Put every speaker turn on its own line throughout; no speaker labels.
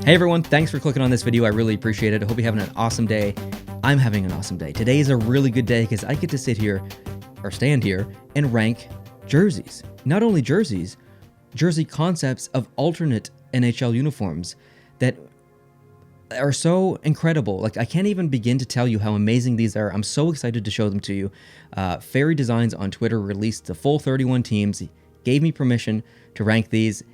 Hey everyone, thanks for clicking on this video. I really appreciate it. I hope you're having an awesome day. I'm having an awesome day. Today is a really good day because I get to sit here, or stand here, and rank jerseys. Not only jerseys, jersey concepts of alternate NHL uniforms that are so incredible. Like, I can't even begin to tell you how amazing these are. I'm so excited to show them to you. Ferry Designs on Twitter released the full 31 teams. He gave me permission to rank these,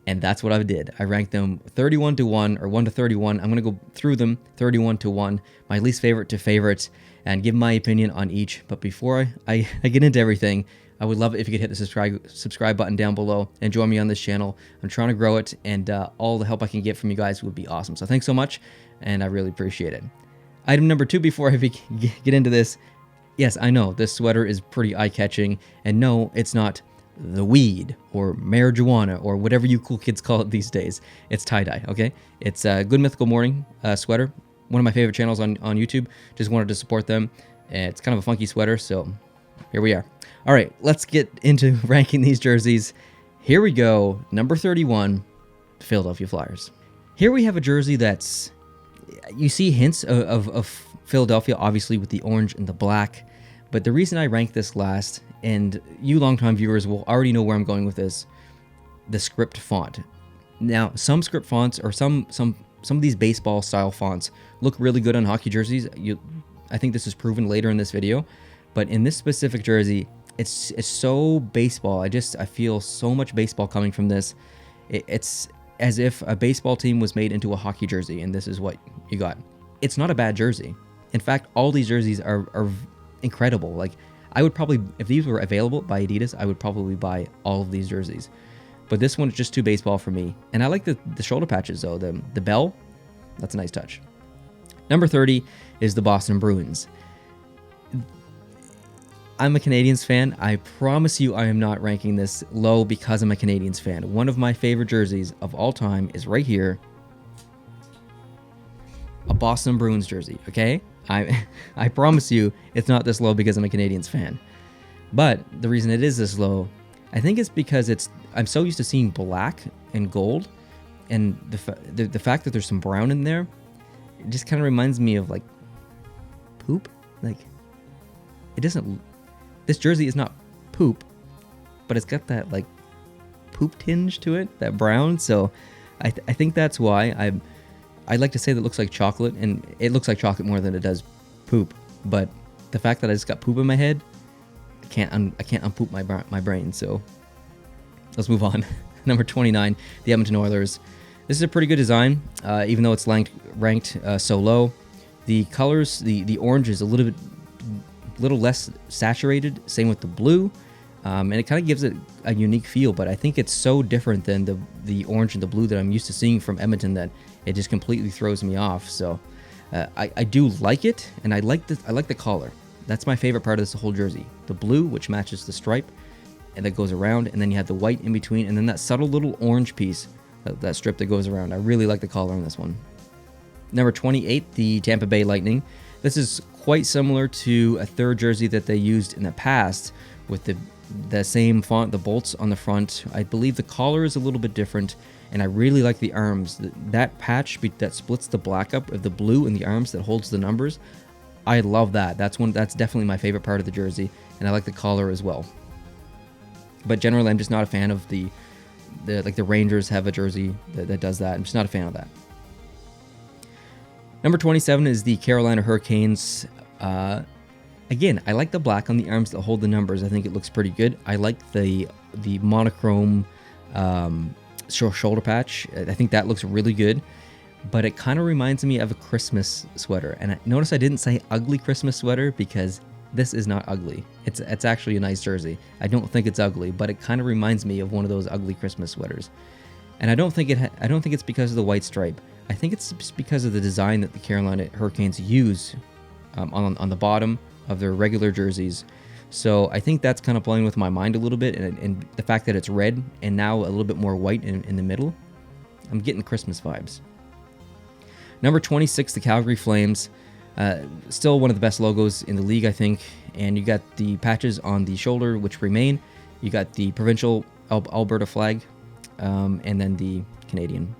and that's what I did. I ranked them 31 to 1, or 1 to 31. I'm going to go through them 31 to 1, my least favorite to favorites, and give my opinion on each. But before I get into everything, I would love it if you could hit the subscribe button down below and join me on this channel. I'm trying to grow it, and all the help I can get from you guys would be awesome. So thanks so much, and I really appreciate it. Item number 2 before I get into this. Yes, I know, this sweater is pretty eye-catching, and no, it's not the weed or marijuana or whatever you cool kids call it these days. It's tie-dye, okay? It's a Good Mythical Morning sweater, one of my favorite channels on YouTube. Just wanted to support them. It's kind of a funky sweater, so here we are. All right, let's get into ranking these jerseys. Here we go. Number 31, Philadelphia Flyers. Here we have a jersey that's, you see hints of Philadelphia, obviously with the orange and the black. But the reason I rank this last, and you longtime viewers will already know where I'm going with this, the script font. Now, some script fonts or some of these baseball style fonts look really good on hockey jerseys. I think this is proven later in this video, but in this specific jersey, it's so baseball. I feel so much baseball coming from this. It's as if a baseball team was made into a hockey jersey, and this is what you got. It's not a bad jersey. In fact, all these jerseys are incredible. Like, I would probably, if these were available by Adidas, I would probably buy all of these jerseys. But this one's just too baseball for me. And I like the shoulder patches though. The bell, that's a nice touch. Number 30 is the Boston Bruins. I'm a Canadiens fan. I promise you I am not ranking this low because I'm a Canadiens fan. One of my favorite jerseys of all time is right here. A Boston Bruins jersey, okay? I promise you it's not this low because I'm a Canadiens fan. But the reason it is this low, I think it's because I'm so used to seeing black and gold, and the fact that there's some brown in there, it just kind of reminds me of like poop. Like, it doesn't, this jersey is not poop, but it's got that like poop tinge to it, that brown. So I think that's why I'd like to say that it looks like chocolate, and it looks like chocolate more than it does poop. But the fact that I just got poop in my head, I can't unpoop my brain. So let's move on. Number 29, the Edmonton Oilers. This is a pretty good design, even though it's ranked so low. The colors, the orange is a little less saturated. Same with the blue, and it kind of gives it a unique feel. But I think it's so different than the orange and the blue that I'm used to seeing from Edmonton that it just completely throws me off. So I do like it, and I like the collar. That's my favorite part of this whole jersey. The blue, which matches the stripe, and that goes around, and then you have the white in between, and then that subtle little orange piece, that strip that goes around. I really like the collar on this one. Number 28, the Tampa Bay Lightning. This is quite similar to a third jersey that they used in the past with the same font, the bolts on the front. I believe the collar is a little bit different, and I really like the arms. That patch that splits the black up of the blue in the arms that holds the numbers, I love that. That's definitely my favorite part of the jersey, and I like the collar as well. But generally, I'm just not a fan of the Rangers have a jersey that does that. I'm just not a fan of that. Number 27 is the Carolina Hurricanes. Again, I like the black on the arms that hold the numbers. I think it looks pretty good. I like the monochrome shoulder patch. I think that looks really good. But it kind of reminds me of a Christmas sweater. And notice I didn't say ugly Christmas sweater because this is not ugly. It's actually a nice jersey. I don't think it's ugly, but it kind of reminds me of one of those ugly Christmas sweaters. And I don't think it's because of the white stripe. I think it's just because of the design that the Carolina Hurricanes use on the bottom of their regular jerseys. So I think that's kind of playing with my mind a little bit, and the fact that it's red and now a little bit more white in the middle, I'm getting Christmas vibes. Number 26, the Calgary Flames. Still one of the best logos in the league, I think. And you got the patches on the shoulder, which remain. You got the provincial Alberta flag, and then the Canadian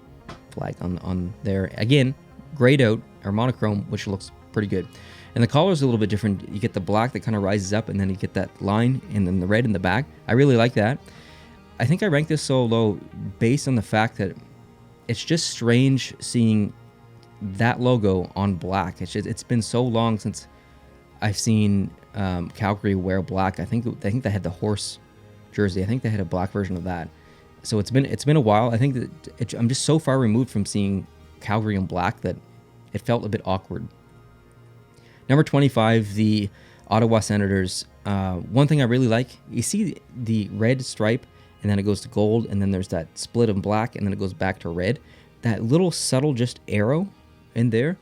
flag on there. Again, grayed out or monochrome, which looks pretty good. And the collar is a little bit different. You get the black that kind of rises up, and then you get that line, and then the red in the back. I really like that. I think I rank this so low based on the fact that it's just strange seeing that logo on black. It's been so long since I've seen Calgary wear black. I think they had the horse jersey. I think they had a black version of that. So it's been a while. I think that I'm just so far removed from seeing Calgary in black that it felt a bit awkward. Number 25, the Ottawa Senators. One thing I really like, you see the red stripe, and then it goes to gold, and then there's that split of black, and then it goes back to red. That little subtle just arrow in there,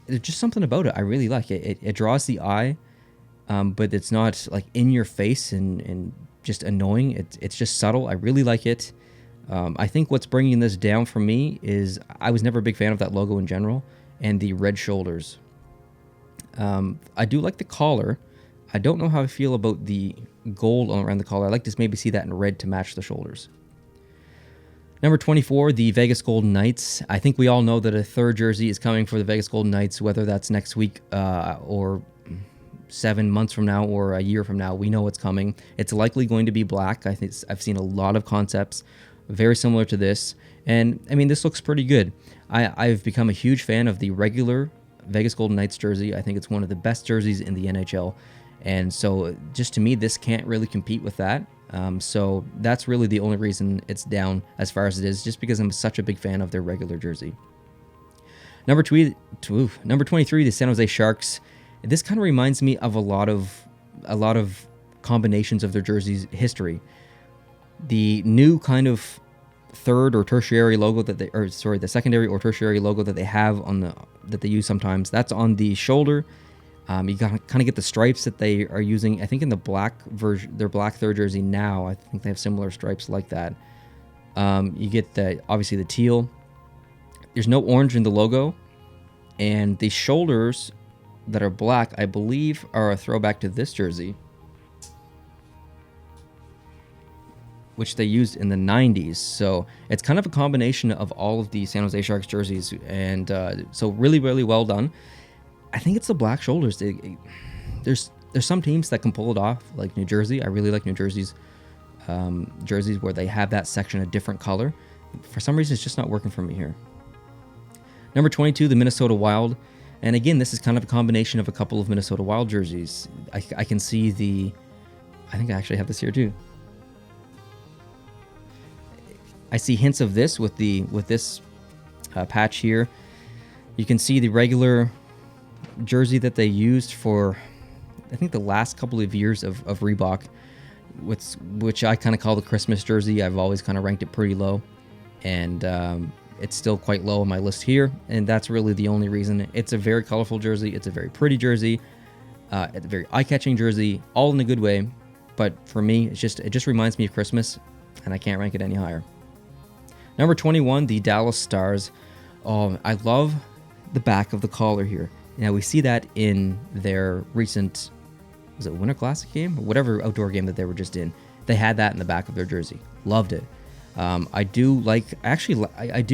there's just something about it I really like. It draws the eye, but it's not like in your face and just annoying. It's just subtle. I really like it. I think what's bringing this down for me is I was never a big fan of that logo in general, and the red shoulders. I do like the collar. I don't know how I feel about the gold around the collar. I like to maybe see that in red to match the shoulders. Number 24, the Vegas Golden Knights. I think we all know that a third jersey is coming for the Vegas Golden Knights, whether that's next week or 7 months from now or a year from now. We know it's coming. It's likely going to be black. I think I've seen a lot of concepts very similar to this. And, I mean, this looks pretty good. I've become a huge fan of the regular Vegas Golden Knights jersey. I think it's one of the best jerseys in the NHL. And so just to me, this can't really compete with that. So that's really the only reason it's down as far as it is, just because I'm such a big fan of their regular jersey. Number 23, the San Jose Sharks. This kind of reminds me of a lot of combinations of their jerseys history. The new kind of third or tertiary logo the secondary or tertiary logo that they have that they use sometimes, that's on the shoulder. You gotta kind of get the stripes that they are using. I think in the black version, their black third jersey now, I think they have similar stripes like that. You get obviously the teal. There's no orange in the logo, and the shoulders that are black, I believe, are a throwback to this jersey, which they used in the 90s. So it's kind of a combination of all of the San Jose Sharks jerseys, and so really, really well done. I think it's the black shoulders. There's some teams that can pull it off, like New Jersey. I really like New Jersey's jerseys where they have that section a different color. For some reason, it's just not working for me here. Number 22, the Minnesota Wild. And again, this is kind of a combination of a couple of Minnesota Wild jerseys. I can see I think I actually have this here too. I see hints of this with this patch here. You can see the regular jersey that they used for, I think, the last couple of years of Reebok, which I kind of call the Christmas jersey. I've always kind of ranked it pretty low, and it's still quite low on my list here, and that's really the only reason. It's a very colorful jersey. It's a very pretty jersey. It's a very eye-catching jersey, all in a good way, but for me, it just reminds me of Christmas, and I can't rank it any higher. Number 21, the Dallas Stars. Oh, I love the back of the collar here. Now, we see that in their recent, was it Winter Classic game? Or whatever outdoor game that they were just in. They had that in the back of their jersey. Loved it. I do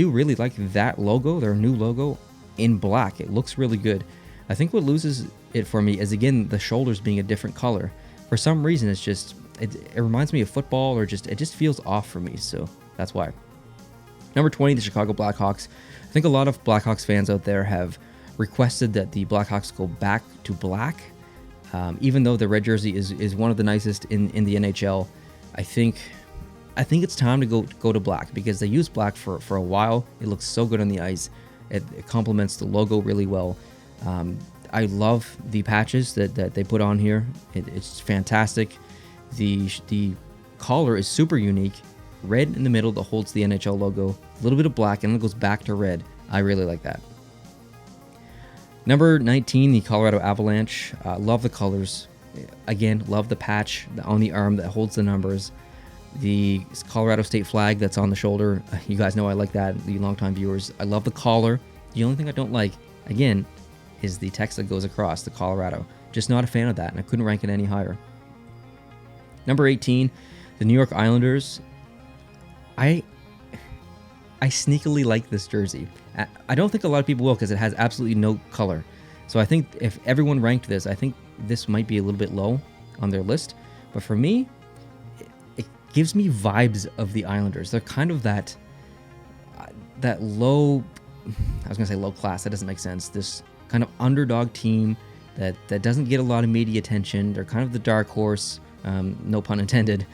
really like that logo, their new logo, in black. It looks really good. I think what loses it for me is, again, the shoulders being a different color. For some reason, it reminds me of football, or it just feels off for me, so that's why. Number 20, the Chicago Blackhawks. I think a lot of Blackhawks fans out there have requested that the Blackhawks go back to black. Even though the red jersey is one of the nicest in the NHL, I think it's time to go to black, because they used black for a while. It looks so good on the ice. It complements the logo really well. I love the patches that they put on here. It's fantastic. The collar is super unique. Red in the middle that holds the NHL logo, a little bit of black, and then it goes back to red. I really like that. Number 19, the Colorado Avalanche. Love the colors. Again, love the patch on the arm that holds the numbers. The Colorado State flag that's on the shoulder. You guys know I like that, the longtime viewers. I love the collar. The only thing I don't like, again, is the text that goes across the Colorado. Just not a fan of that, and I couldn't rank it any higher. Number 18, the New York Islanders. I sneakily like this jersey. I don't think a lot of people will because it has absolutely no color. So I think if everyone ranked this, I think this might be a little bit low on their list. But for me, it gives me vibes of the Islanders. They're kind of that low, I was going to say low class. That doesn't make sense. This kind of underdog team that doesn't get a lot of media attention. They're kind of the dark horse, no pun intended.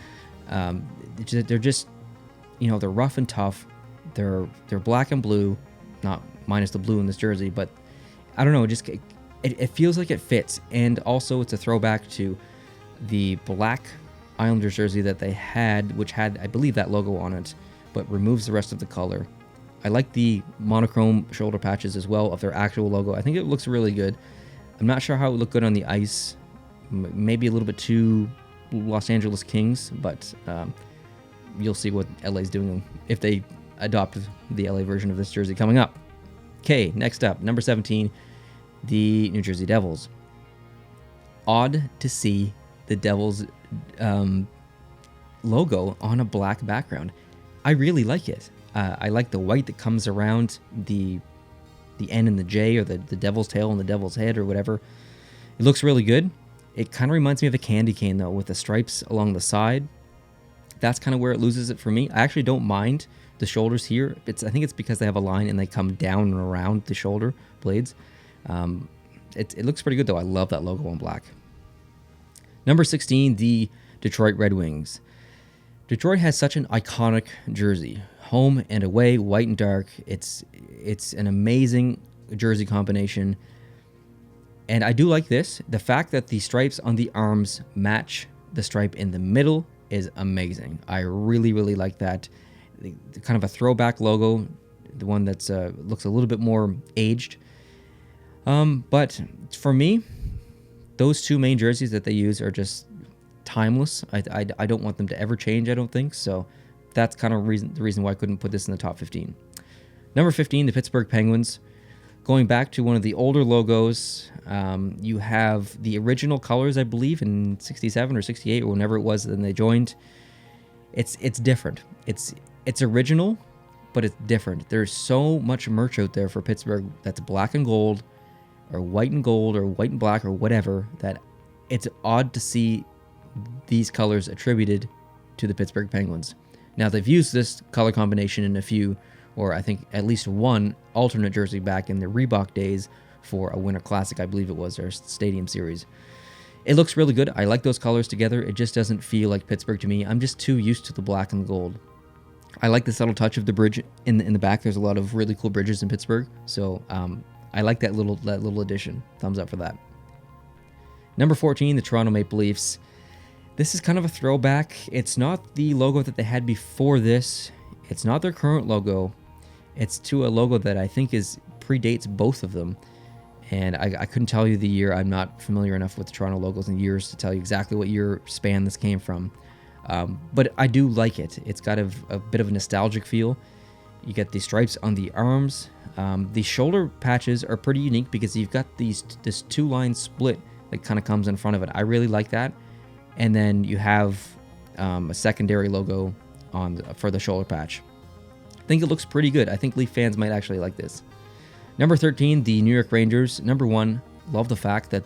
They're just, they're rough and tough. They're black and blue, not minus the blue in this jersey, but I don't know, it feels like it fits. And also it's a throwback to the black Islanders jersey that they had, which had, I believe, that logo on it, but removes the rest of the color. I like the monochrome shoulder patches as well of their actual logo. I think it looks really good. I'm not sure how it would look good on the ice. Maybe a little bit too Los Angeles Kings, but you'll see what LA's doing if they adopt the LA version of this jersey coming up. Okay, next up, number 17, the New Jersey Devils. Odd to see the Devils logo on a black background. I really like it. I like the white that comes around the N and the J, or the devil's tail and the devil's head, or whatever. It looks really good. It kind of reminds me of a candy cane, though, with the stripes along the side. That's kind of where it loses it for me. I actually don't mind the shoulders here. I think it's because they have a line and they come down and around the shoulder blades. It looks pretty good, though. I love that logo in black. Number 16, the Detroit Red Wings. Detroit has such an iconic jersey. Home and away, white and dark. It's an amazing jersey combination. And I do like this. The fact that the stripes on the arms match the stripe in the middle is amazing. I really, really like that. Kind of a throwback logo, the one that's looks a little bit more aged. But for me, those two main jerseys that they use are just timeless. I don't want them to ever change, I don't think. So that's kind of the reason why I couldn't put this in the top 15. Number 15, the Pittsburgh Penguins. Going back to one of the older logos, you have the original colors, I believe, in 67 or 68 or whenever it was when they joined. It's different. It's original, but it's different. There's so much merch out there for Pittsburgh that's black and gold, or white and gold, or white and black, or whatever, that it's odd to see these colors attributed to the Pittsburgh Penguins. Now, they've used this color combination in a few, or I think at least one alternate jersey back in the Reebok days for a Winter Classic, I believe it was, their Stadium Series. It looks really good. I like those colors together. It just doesn't feel like Pittsburgh to me. I'm just too used to the black and gold. I like the subtle touch of the bridge in the back. There's a lot of really cool bridges in Pittsburgh, so I like that little addition. Thumbs up for that. Number 14, the Toronto Maple Leafs. This is kind of a throwback. It's not the logo that they had before this. It's not their current logo. It's to a logo that I think predates both of them. And I couldn't tell you the year. I'm not familiar enough with the Toronto logos and years to tell you exactly what year span this came from. But I do like it. It's got a bit of a nostalgic feel. You get the stripes on the arms. The shoulder patches are pretty unique because you've got this two-line split that kind of comes in front of it. I really like that. And then you have a secondary logo for the shoulder patch. I think it looks pretty good. I think Leaf fans might actually like this. Number 13, the New York Rangers. Number 1, love the fact that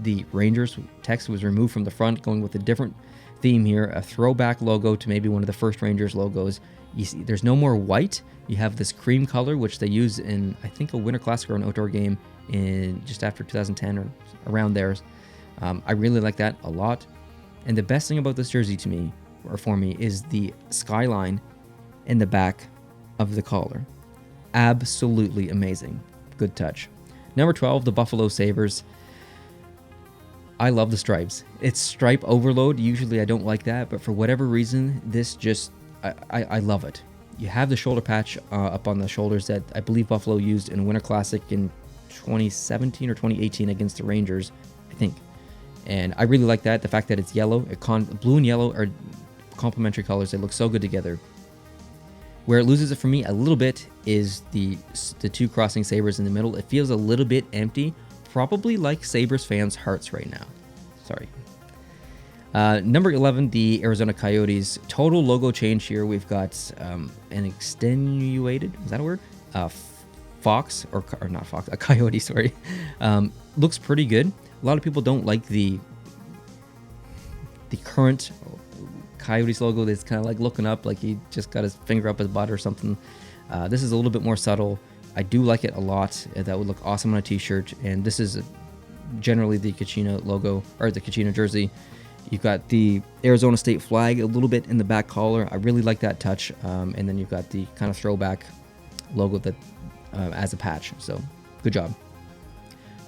the Rangers text was removed from the front, going with a different theme here, a throwback logo to maybe one of the first Rangers logos. You see, there's no more white. You have this cream color, which they use in, I think, a Winter Classic or an outdoor game in just after 2010 or around there. I really like that a lot. And the best thing about this jersey to me, or for me, is the skyline in the back of the collar. Absolutely amazing. Good touch. Number 12, the Buffalo Sabres. I love the stripes. It's stripe overload. Usually I don't like that, but for whatever reason, this just, I love it. You have the shoulder patch up on the shoulders that I believe Buffalo used in Winter Classic in 2017 or 2018 against the Rangers, I think. And I really like that. The fact that it's yellow, blue and yellow are complementary colors. They look so good together. Where it loses it for me a little bit is the two crossing sabers in the middle. It feels a little bit empty, probably like Sabres fans' hearts right now. Sorry. Number 11, the Arizona Coyotes. Total logo change here. We've got an extenuated, is that a word? Fox, or not fox, a coyote, sorry. Looks pretty good. A lot of people don't like the current Coyotes logo that's kind of like looking up like he just got his finger up his butt or something. This is a little bit more subtle. I do like it a lot. That would look awesome on a t-shirt. And this is generally the Kachina logo, or the Kachina jersey. You've got the Arizona State flag a little bit in the back collar. I really like that touch. And then you've got the kind of throwback logo that as a patch. So good job.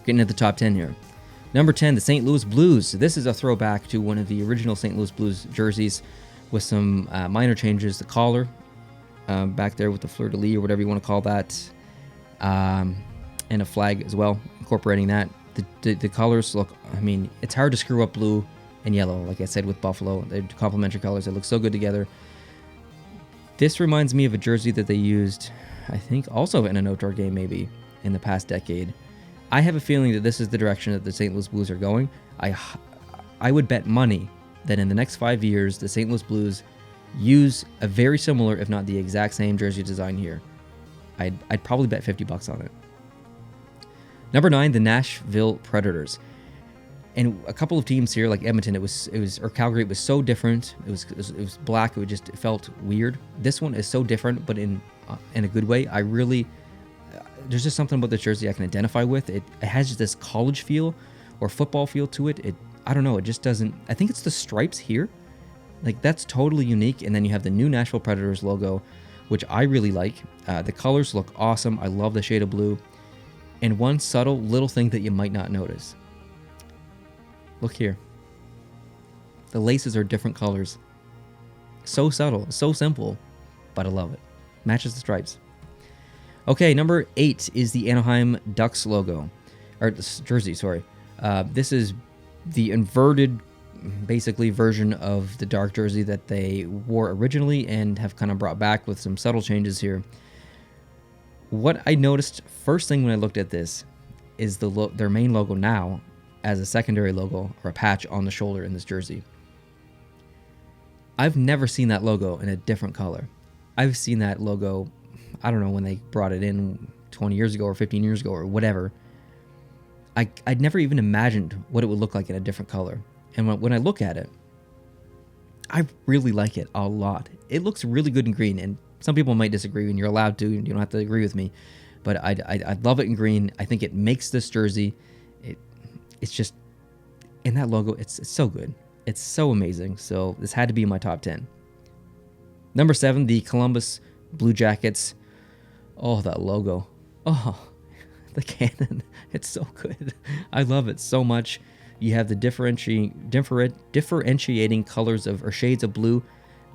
Getting at the top 10 here. Number 10, the St. Louis Blues. This is a throwback to one of the original St. Louis Blues jerseys with some minor changes. The collar back there with the fleur-de-lis or whatever you want to call that, and a flag as well, incorporating that. The colors look, I mean, it's hard to screw up blue and yellow, like I said with Buffalo. They're complementary colors. They look so good together. This reminds me of a jersey that they used, I think, also in an outdoor game maybe in the past decade. I have a feeling that this is the direction that the St. Louis Blues are going. I would bet money that in the next 5 years, the St. Louis Blues use a very similar, if not the exact same jersey design here. I'd probably bet $50 on it. Number 9, the Nashville Predators. And a couple of teams here, like Edmonton, or Calgary, it was so different. It was black. It felt weird. This one is so different, but in a good way. There's just something about this jersey I can identify with. It has just this college feel or football feel to it. I don't know. It just doesn't. I think it's the stripes here. Like, that's totally unique. And then you have the new Nashville Predators logo, which I really like. The colors look awesome. I love the shade of blue. And one subtle little thing that you might not notice. Look here. The laces are different colors. So subtle, so simple, but I love it. Matches the stripes. Okay, number 8 is the Anaheim Ducks logo, or jersey, sorry. This is the inverted, basically, version of the dark jersey that they wore originally and have kind of brought back with some subtle changes here. What I noticed first thing when I looked at this is their main logo now as a secondary logo or a patch on the shoulder in this jersey. I've never seen that logo in a different color. I've seen that logo, I don't know when they brought it in 20 years ago or 15 years ago or whatever. I'd never even imagined what it would look like in a different color. And when I look at it, I really like it a lot. It looks really good in green, and some people might disagree, and you're allowed to. You don't have to agree with me. But I love it in green. I think it makes this jersey. It's just, in that logo, it's so good. It's so amazing. So this had to be in my top 10. Number 7, the Columbus Blue Jackets. Oh, that logo. Oh, the cannon. It's so good. I love it so much. You have the differentiating colors or shades of blue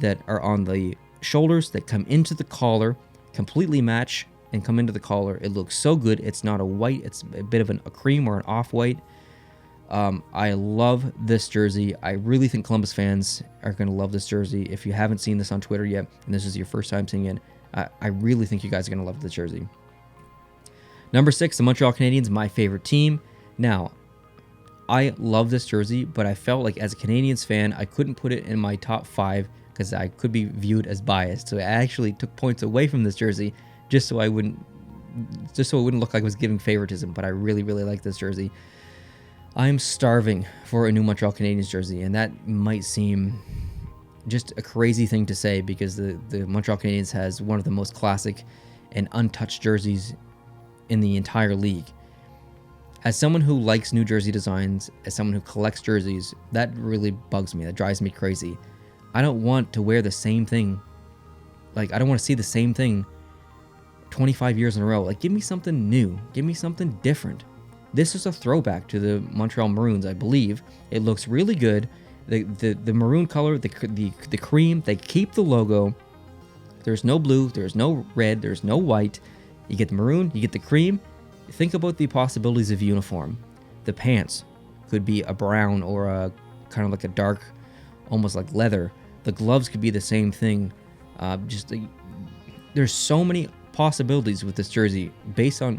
that are on the shoulders that come into the collar, completely match and come into the collar. It looks so good. It's not a white. It's a bit of a cream or an off-white. I love this jersey. I really think Columbus fans are going to love this jersey. If you haven't seen this on Twitter yet, and this is your first time seeing it, I really think you guys are going to love this jersey. Number 6, the Montreal Canadiens, my favorite team. Now, I love this jersey, but I felt like as a Canadiens fan, I couldn't put it in my top 5 because I could be viewed as biased. So I actually took points away from this jersey just so it wouldn't look like I was giving favoritism. But I really, really like this jersey. I'm starving for a new Montreal Canadiens jersey, and that might seem just a crazy thing to say because the Montreal Canadiens has one of the most classic and untouched jerseys in the entire league. As someone who likes new jersey designs, as someone who collects jerseys, that really bugs me. That drives me crazy. I don't want to wear the same thing. Like, I don't want to see the same thing 25 years in a row. Like, give me something new. Give me something different. This is a throwback to the Montreal Maroons, I believe. It looks really good. The maroon color, the cream, they keep the logo. There's no blue, there's no red, there's no white. You get the maroon, you get the cream. Think about the possibilities of uniform. The pants could be a brown or a kind of like a dark, almost like leather. The gloves could be the same thing. There's so many possibilities with this jersey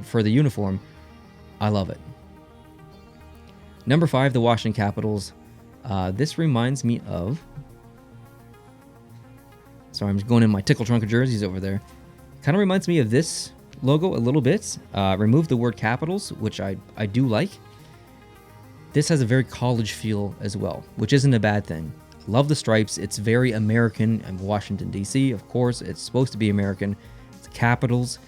for the uniform. I love it. Number 5, the Washington Capitals. This reminds me of... Sorry, I'm just going in my tickle trunk of jerseys over there. Kind of reminds me of this logo a little bit. Remove the word capitals, which I do like. This has a very college feel as well, which isn't a bad thing. Love the stripes. It's very American. And Washington, D.C., of course. It's supposed to be American. It's capitals.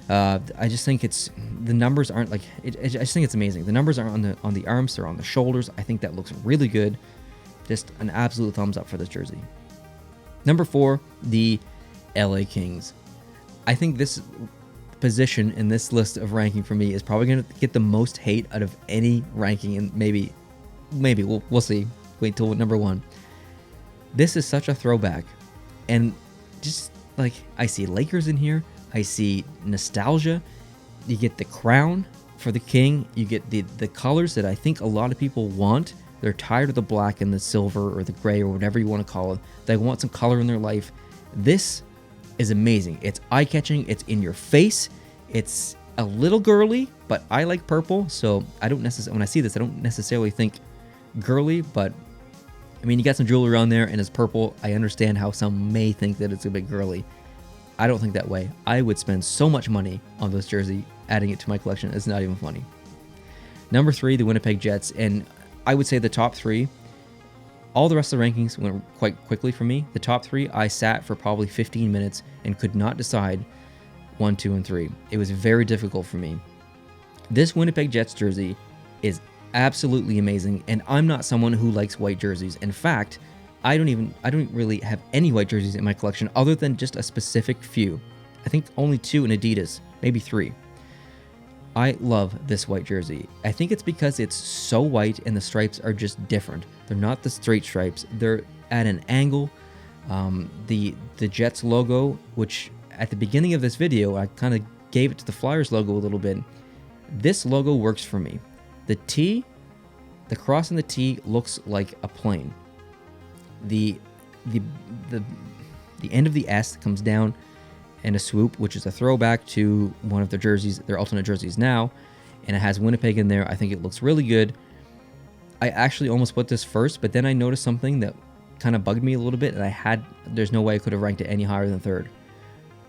I just think the numbers aren't like... I just think it's amazing. The numbers are on the arms. They're on the shoulders. I think that looks really good. Just an absolute thumbs up for this jersey. Number 4, the LA Kings. I think this position in this list of ranking for me is probably going to get the most hate out of any ranking, and maybe we'll see. Wait till number 1. This is such a throwback, and just like I see Lakers in here, I see nostalgia. You get the crown for the king. You get the colors that I think a lot of people want. They're tired of the black and the silver or the gray or whatever you want to call it. They want some color in their life. This is amazing. It's eye-catching. It's in your face. It's a little girly, but I like purple, so I don't necessarily, when I see this, I don't necessarily think girly, but I mean, you got some jewelry on there and it's purple. I understand how some may think that it's a bit girly. I don't think that way. I would spend so much money on this jersey, adding it to my collection. It's not even funny. Number 3, the Winnipeg Jets, and I would say the top 3, all the rest of the rankings went quite quickly for me. The top 3, I sat for probably 15 minutes and could not decide 1, 2, and 3. It was very difficult for me. This Winnipeg Jets jersey is absolutely amazing, and I'm not someone who likes white jerseys. In fact, I don't really have any white jerseys in my collection other than just a specific few. I think only 2 in Adidas, maybe 3. I love this white jersey. I think it's because it's so white and the stripes are just different. They're not the straight stripes. They're at an angle. The Jets logo, which at the beginning of this video, I kind of gave it to the Flyers logo a little bit. This logo works for me. The T, the cross in the T looks like a plane. The end of the S comes down and a swoop, which is a throwback to one of their jerseys, their alternate jerseys now, and it has Winnipeg in there. I think it looks really good. I actually almost put this first, but then I noticed something that kind of bugged me a little bit, and there's no way I could have ranked it any higher than 3rd.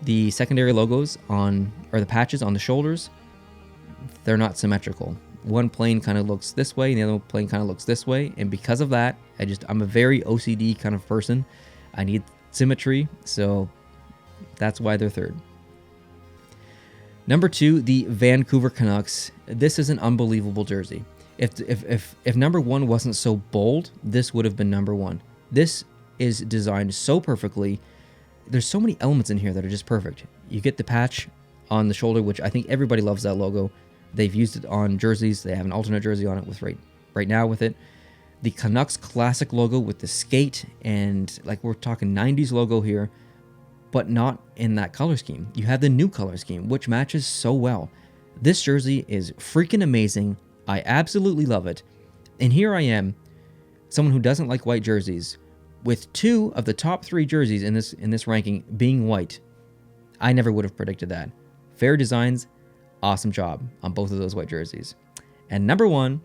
The secondary logos or the patches on the shoulders, they're not symmetrical. One plane kind of looks this way, and the other plane kind of looks this way, and because of that, I'm a very OCD kind of person. I need symmetry, so that's why they're 3rd. Number 2, the Vancouver Canucks. This is an unbelievable jersey. If number 1 wasn't so bold, this would have been number 1. This is designed so perfectly. There's so many elements in here that are just perfect. You get the patch on the shoulder, which I think everybody loves that logo. They've used it on jerseys. They have an alternate jersey on it with right now with it. The Canucks classic logo with the skate, and like we're talking 90s logo here, but not in that color scheme. You have the new color scheme, which matches so well. This jersey is freaking amazing. I absolutely love it. And here I am, someone who doesn't like white jerseys, with 2 of the top 3 jerseys in this ranking being white. I never would have predicted that. Fair Designs, awesome job on both of those white jerseys. And number 1,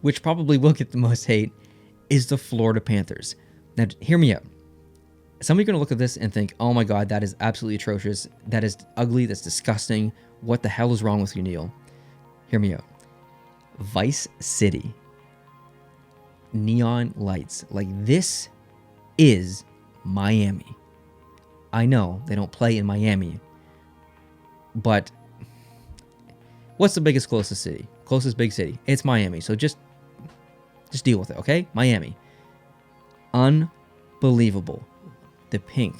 which probably will get the most hate, is the Florida Panthers. Now, hear me out. Some of you are going to look at this and think, oh my God, that is absolutely atrocious. That is ugly. That's disgusting. What the hell is wrong with you, Neil? Hear me out. Vice City. Neon lights. Like, this is Miami. I know they don't play in Miami, but what's the closest city? Closest big city? It's Miami. So just deal with it, okay? Miami. Unbelievable. The pink,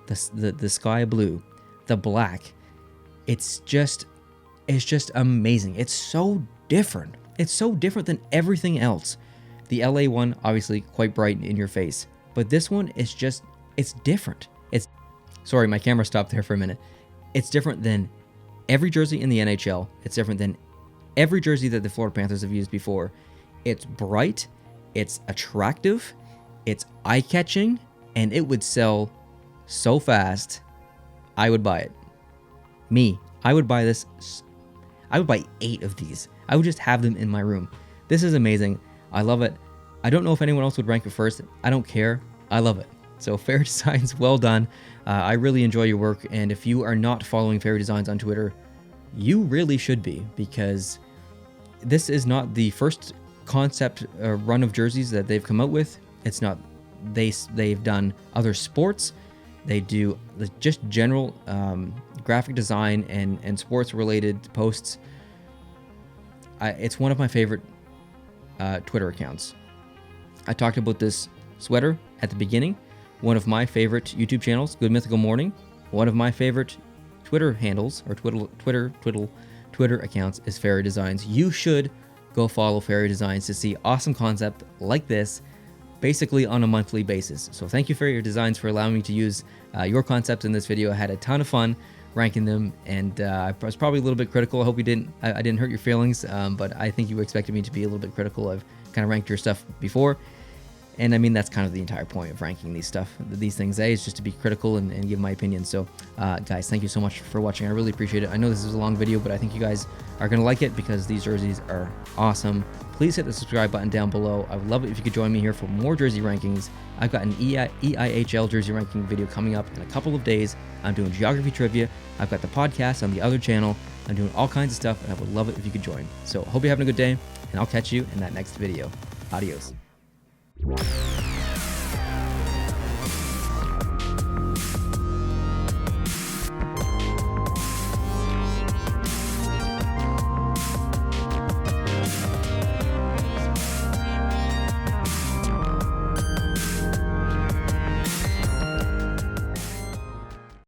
the sky blue, the black. It's just amazing. It's so different. It's so different than everything else. The LA one, obviously quite bright in your face, but this one is it's different. Sorry, my camera stopped there for a minute. It's different than every jersey in the NHL. It's different than every jersey that the Florida Panthers have used before. It's bright, it's attractive, it's eye-catching, and it would sell so fast, I would buy it. I would buy this. I would buy 8 of these. I would just have them in my room. This is amazing. I love it. I don't know if anyone else would rank it first. I don't care. I love it. So Ferry Designs, well done. I really enjoy your work, and if you are not following Ferry Designs on Twitter, you really should be, because this is not the first concept run of jerseys that they've come out with. It's not. They've done other sports. They do just general graphic design and sports related posts. It's one of my favorite Twitter accounts. I talked about this sweater at the beginning. One of my favorite YouTube channels, Good Mythical Morning. One of my favorite Twitter handles or Twitter accounts is Ferry Designs. You should go follow Ferry Designs to see awesome concept like this, basically on a monthly basis. So thank you, Ferry Designs, for allowing me to use your concepts in this video. I had a ton of fun ranking them, and I was probably a little bit critical. I hope I didn't hurt your feelings, but I think you expected me to be a little bit critical. I've kind of ranked your stuff before. And I mean, that's kind of the entire point of ranking these things, is just to be critical and give my opinion. So guys, thank you so much for watching. I really appreciate it. I know this is a long video, but I think you guys are going to like it because these jerseys are awesome. Please hit the subscribe button down below. I would love it if you could join me here for more jersey rankings. I've got an EIHL jersey ranking video coming up in a couple of days. I'm doing geography trivia. I've got the podcast on the other channel. I'm doing all kinds of stuff, and I would love it if you could join. So hope you're having a good day, and I'll catch you in that next video. Adios.